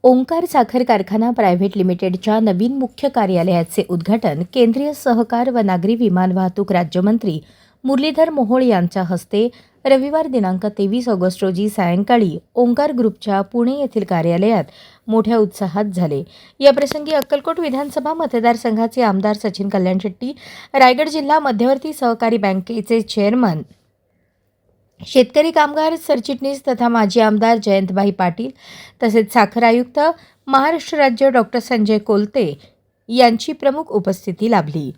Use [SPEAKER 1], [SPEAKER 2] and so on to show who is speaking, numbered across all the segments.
[SPEAKER 1] ओंकार साखर कारखाना प्रायव्हेट लिमिटेडच्या नवीन मुख्य कार्यालयाचे उद्घाटन केंद्रीय सहकार व नागरी विमान वाहतूक राज्यमंत्री मुरलीधर मोहोळ यांच्या हस्ते रविवार दिनांक 23 ऑगस्ट रोजी सायंकाळी ओंकार ग्रुपच्या पुणे येथील कार्यालयात मोठ्या उत्साहात झाले। याप्रसंगी अक्कलकोट विधानसभा मतदारसंघाचे आमदार सचिन कल्याण शेट्टी, रायगड जिल्हा मध्यवर्ती सहकारी बँकेचे चेअरमन, शेतकरी कामगार सरचिटणीस तथा माजी आमदार जयंतभाई पाटील तसेच साखर आयुक्त महाराष्ट्र राज्य डॉक्टर संजय कोलते यांची प्रमुख उपस्थिती लाभली।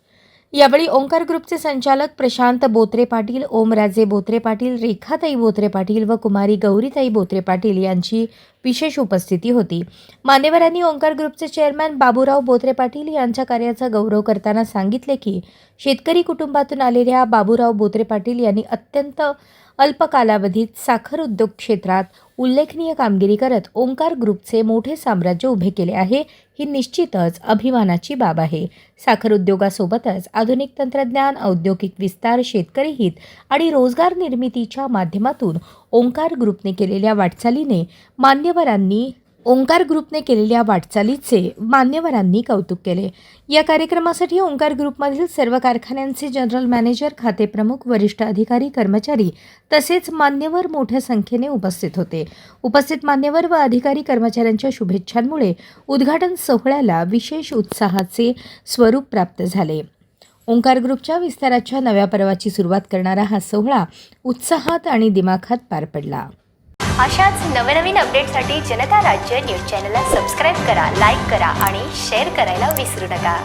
[SPEAKER 1] यावेळी ओंकार ग्रुपचे संचालक प्रशांत बोत्रे पाटील, ओमराजे बोत्रे पाटील, रेखाताई बोत्रे पाटील व कुमारी गौरीताई बोत्रे पाटील यांची विशेष उपस्थिती होती। मान्यवरांनी ओंकार ग्रुपचे चेअरमन बाबूराव बोत्रे पाटील यांच्या कार्याचा गौरव करताना सांगितले की शेतकरी कुटुंबातून आलेल्या बाबूराव बोत्रे पाटील यांनी अत्यंत अल्प कालावधीत साखर उद्योग क्षेत्रात उल्लेखनीय कामगिरी करत ओंकार ग्रुपचे मोठे साम्राज्य उभे केले आहे। ही निश्चितच अभिमानाची बाब आहे। साखर उद्योगासोबतच आधुनिक तंत्रज्ञान, औद्योगिक विस्तार, शेतकरी हित आणि रोजगार निर्मितीच्या माध्यमातून ओंकार ग्रुपने केलेल्या वाटचालीचे मान्यवरांनी कौतुक केले। या कार्यक्रमासाठी ओंकार ग्रुपमधील सर्व कारखान्यांचे जनरल मॅनेजर, खाते प्रमुख, वरिष्ठ अधिकारी, कर्मचारी तसेच मान्यवर मोठ्या संख्येने उपस्थित होते। उपस्थित मान्यवर व अधिकारी कर्मचाऱ्यांच्या शुभेच्छांमुळे उद्घाटन सोहळ्याला विशेष उत्साहाचे स्वरूप प्राप्त झाले। ओंकार ग्रुपच्या विस्ताराच्या नव्या पर्वाची सुरुवात करणारा हा सोहळा उत्साहात आणि दिमाखात पार पडला।
[SPEAKER 2] अशाच नवनवीन अपडेटसाठी जनता राज्य न्यूज चॅनलला सबस्क्राईब करा, लाईक करा आणि शेअर करायला विसरू नका।